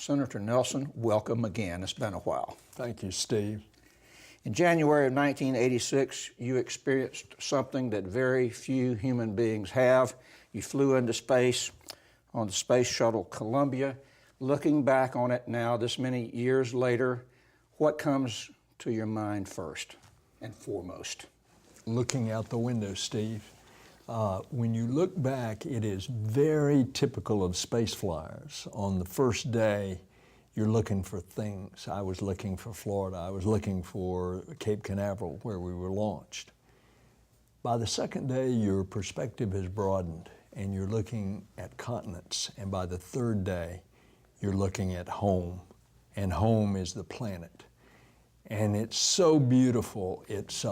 Senator Nelson, welcome again. It's been a while. Thank you, Steve. In January of 1986, you experienced something that very few human beings have. You flew into space on the Space Shuttle Columbia. Looking back on it now, this many years later, what comes to your mind first and foremost? Looking out the window, Steve. When you look back, it is very typical of space flyers. On the first day, you're looking for things. I was looking for Florida. I was looking for Cape Canaveral, where we were launched. By the second day, your perspective has broadened, and you're looking at continents. And by the third day, you're looking at home, and home is the planet. And it's so beautiful. It's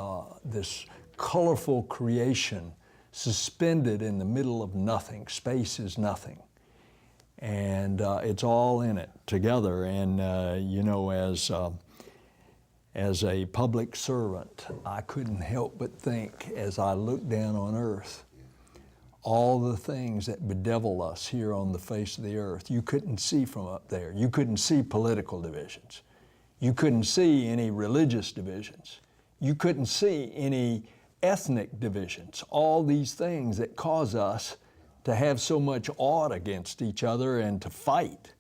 this colorful creation suspended in the middle of nothing. Space is nothing. And it's all in it together. And you know, as a public servant, I couldn't help but think, as I looked down on Earth, all the things that bedevil us here on the face of the earth, you couldn't see from up there. You couldn't see political divisions. You couldn't see any religious divisions. You couldn't see any ethnic divisions. All these things that cause us to have so much aught against each other and to fight.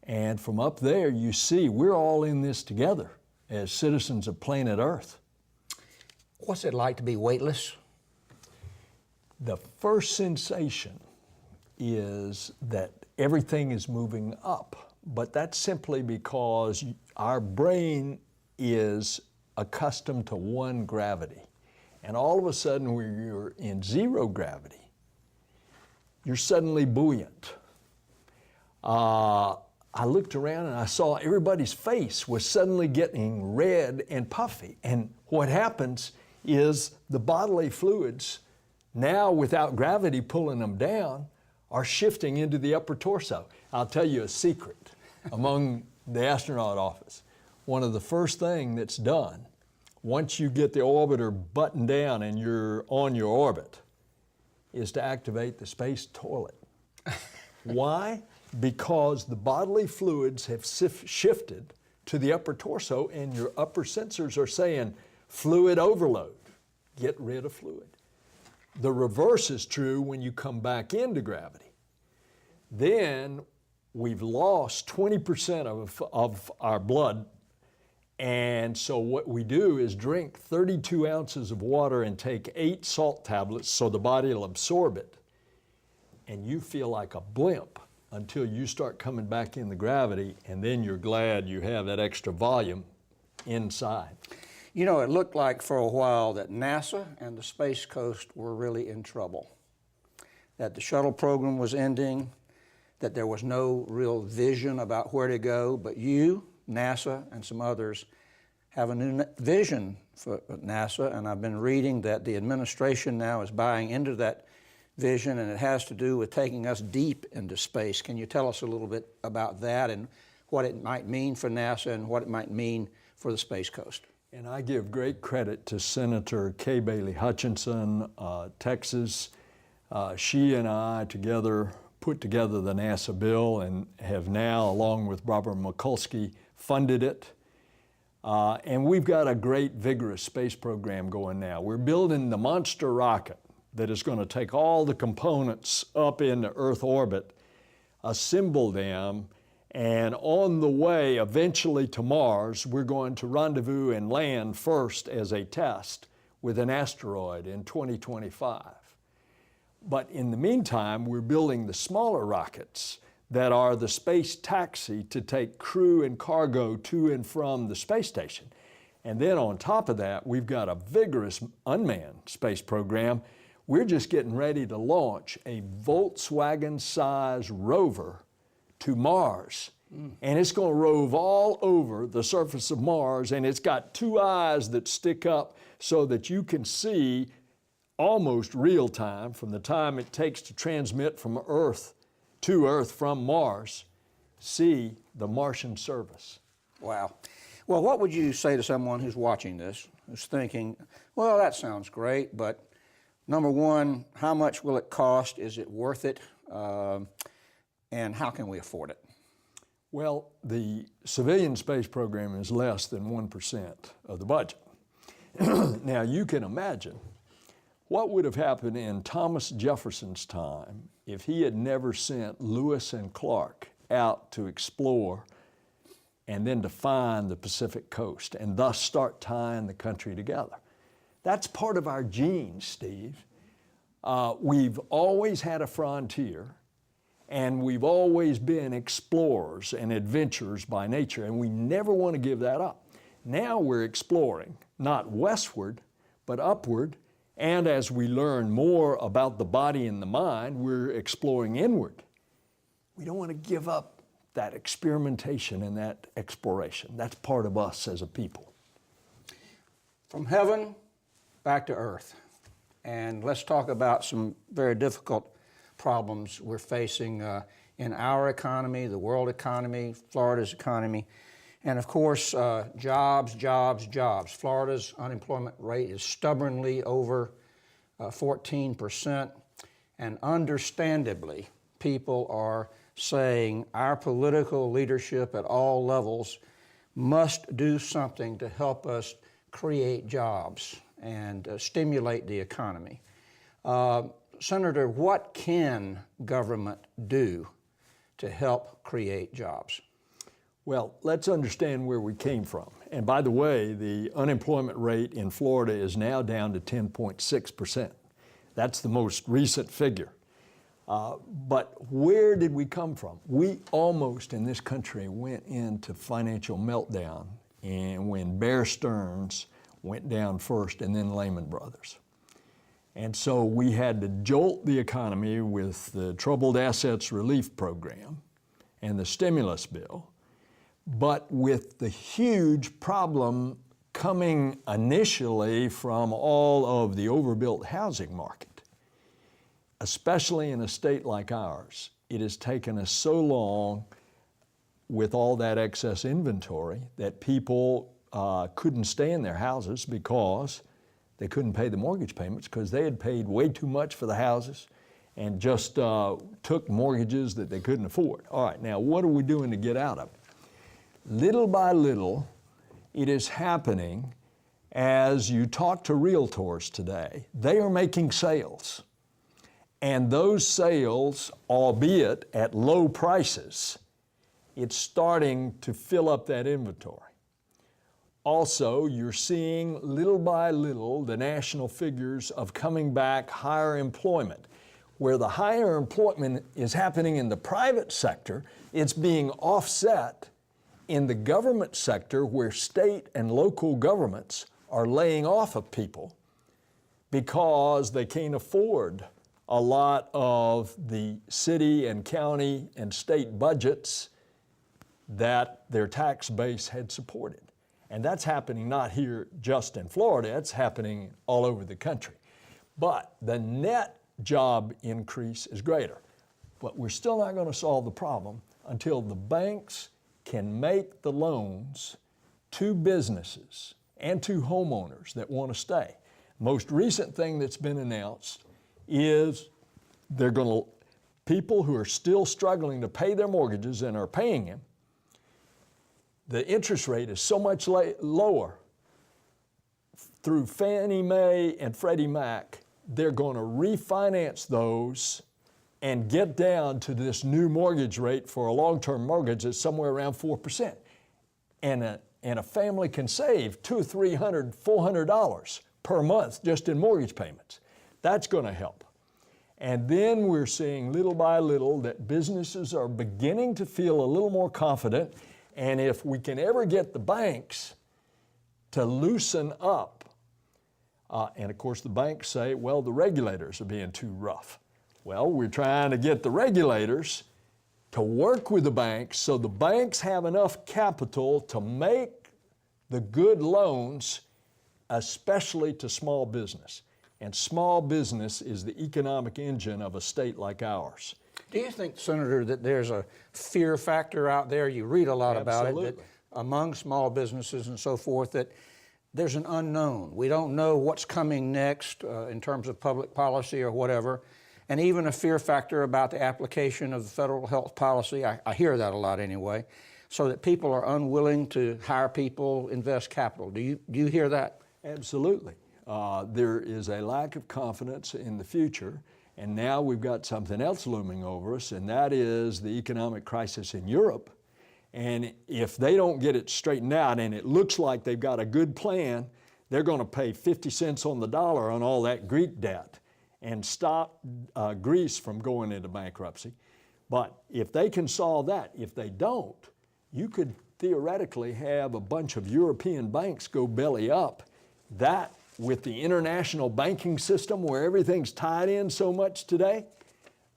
And from up there, you see we're all in this together as citizens of planet Earth. What's it like to be weightless? The first sensation is that everything is moving up, but that's simply because our brain is accustomed to one gravity. And all of a sudden, when you're in zero gravity, you're suddenly buoyant. I looked around and I saw everybody's face was suddenly getting red and puffy. And what happens is the bodily fluids, now without gravity pulling them down, are shifting into the upper torso. I'll tell you a secret among the astronaut office. One of the first things that's done once you get the orbiter buttoned down and you're on your orbit is to activate the space toilet. Why? Because the bodily fluids have shifted to the upper torso and your upper sensors are saying, fluid overload, get rid of fluid. The reverse is true when you come back into gravity. Then we've lost 20% of our blood, and so what we do is drink 32 ounces of water and take 8 salt tablets so the body will absorb it. And you feel like a blimp until you start coming back in the gravity, and then you're glad you have that extra volume inside. You know, it looked like for a while that NASA and the Space Coast were really in trouble, that the shuttle program was ending, that there was no real vision about where to go, but you, NASA, and some others have a new vision for NASA, and I've been reading that the administration now is buying into that vision, and it has to do with taking us deep into space. Can you tell us a little bit about that and what it might mean for NASA and what it might mean for the Space Coast? And I give great credit to Senator Kay Bailey Hutchinson, Texas. She and I together put together the NASA bill and have now, along with Robert Mikulski, funded it. And we've got a great, vigorous space program going now. We're building the monster rocket that is going to take all the components up into Earth orbit, assemble them, and on the way eventually to Mars, we're going to rendezvous and land first as a test with an asteroid in 2025. But in the meantime, we're building the smaller rockets that are the space taxi to take crew and cargo to and from the space station. And then on top of that, we've got a vigorous unmanned space program. We're just getting ready to launch a Volkswagen-sized rover to Mars. And it's going to rove all over the surface of Mars, and it's got 2 eyes that stick up so that you can see almost real time from the time it takes to transmit from Earth to Earth from Mars, see the Martian surface. Wow. Well, what would you say to someone who's watching this, who's thinking, well, that sounds great, but number one, how much will it cost? Is it worth it? And how can we afford it? Well, the civilian space program is less than 1% of the budget. Now, you can imagine what would have happened in Thomas Jefferson's time if he had never sent Lewis and Clark out to explore and then to find the Pacific coast and thus start tying the country together. That's part of our genes, Steve. We've always had a frontier, and we've always been explorers and adventurers by nature, and we never want to give that up. Now we're exploring, not westward, but upward, and as we learn more about the body and the mind, we're exploring inward. We don't want to give up that experimentation and that exploration. That's part of us as a people. From heaven back to earth. And let's talk about some very difficult problems we're facing in our economy, the world economy, Florida's economy. And of course, jobs, jobs, jobs. Florida's unemployment rate is stubbornly over 14%. And understandably, people are saying our political leadership at all levels must do something to help us create jobs and stimulate the economy. Senator, what can government do to help create jobs? Well, let's understand where we came from. And by the way, the unemployment rate in Florida is now down to 10.6%. That's the most recent figure. But where did we come from? We almost in this country went into financial meltdown, and when Bear Stearns went down first and then Lehman Brothers. And so we had to jolt the economy with the Troubled Assets Relief Program and the stimulus bill, but with the huge problem coming initially from all of the overbuilt housing market. Especially in a state like ours, it has taken us so long with all that excess inventory that people couldn't stay in their houses because they couldn't pay the mortgage payments because they had paid way too much for the houses and just took mortgages that they couldn't afford. All right, now what are we doing to get out of it? Little by little, it is happening as you talk to realtors today. They are making sales. And those sales, albeit at low prices, it's starting to fill up that inventory. Also, you're seeing little by little the national figures of coming back higher employment. Where the higher employment is happening in the private sector, it's being offset in the government sector where state and local governments are laying off of people because they can't afford a lot of the city and county and state budgets that their tax base had supported. And that's happening not here just in Florida, it's happening all over the country. But the net job increase is greater. But we're still not going to solve the problem until the banks can make the loans to businesses and to homeowners that want to stay. Most recent thing that's been announced is people who are still struggling to pay their mortgages and are paying them, the interest rate is so much lower through Fannie Mae and Freddie Mac, they're going to refinance those and get down to this new mortgage rate for a long-term mortgage that's somewhere around 4%. And a family can save $200, $300, $400 per month just in mortgage payments. That's going to help. And then we're seeing little by little that businesses are beginning to feel a little more confident. And if we can ever get the banks to loosen up, and of course the banks say, well, the regulators are being too rough. Well, we're trying to get the regulators to work with the banks so the banks have enough capital to make the good loans, especially to small business. And small business is the economic engine of a state like ours. Do you think, Senator, that there's a fear factor out there? You read a lot about it, that among small businesses and so forth, that there's an unknown. We don't know what's coming next in terms of public policy or whatever. and even a fear factor about the application of the federal health policy. I hear that a lot anyway, so that people are unwilling to hire people, invest capital. Do you hear that? Absolutely. There is a lack of confidence in the future, and now we've got something else looming over us, and that is the economic crisis in Europe. And if they don't get it straightened out, and it looks like they've got a good plan, they're going to pay 50 cents on the dollar on all that Greek debt and stop Greece from going into bankruptcy. But if they can solve that, if they don't, you could theoretically have a bunch of European banks go belly up. That, with the international banking system where everything's tied in so much today,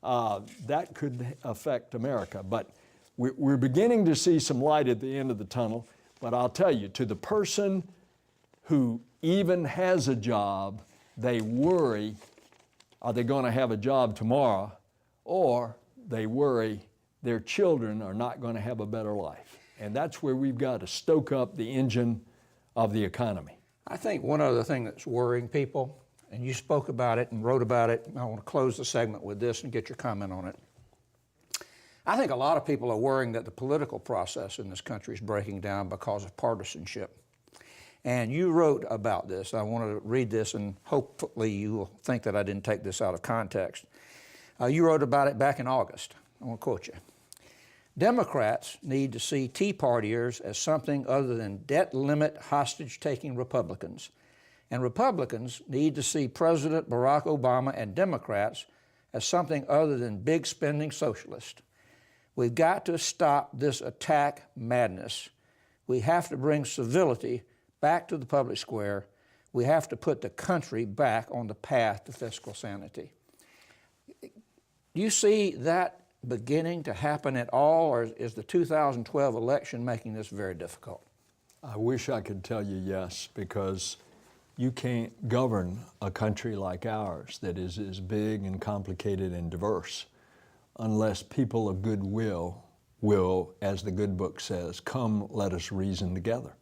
that could affect America. But we're beginning to see some light at the end of the tunnel. But I'll tell you, to the person who even has a job, they worry, are they going to have a job tomorrow? Or they worry their children are not going to have a better life. And that's where we've got to stoke up the engine of the economy. I think one other thing that's worrying people, and you spoke about it and wrote about it, and I want to close the segment with this and get your comment on it. I think a lot of people are worrying that the political process in this country is breaking down because of partisanship. And you wrote about this. I want to read this, and hopefully you will think that I didn't take this out of context. You wrote about it back in August. I want to quote you. Democrats need to see Tea Partiers as something other than debt limit hostage-taking Republicans. And Republicans need to see President Barack Obama and Democrats as something other than big spending socialists. We've got to stop this attack madness. We have to bring civility back to the public square. We have to put the country back on the path to fiscal sanity. Do you see that beginning to happen at all, or is the 2012 election making this very difficult? I wish I could tell you yes, because you can't govern a country like ours that is as big and complicated and diverse unless people of goodwill will, as the good book says, come let us reason together.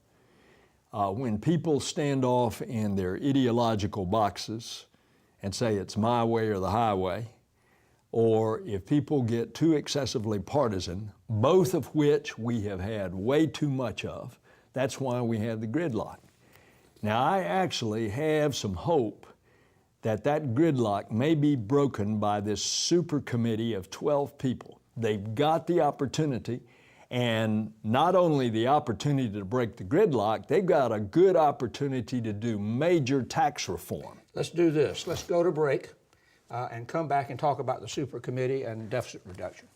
When people stand off in their ideological boxes and say it's my way or the highway, or if people get too excessively partisan, both of which we have had way too much of, that's why we have the gridlock. Now, I actually have some hope that that gridlock may be broken by this super committee of 12 people. They've got the opportunity, and not only the opportunity to break the gridlock, they've got a good opportunity to do major tax reform. Let's do this. Let's go to break and come back and talk about the super committee and deficit reduction.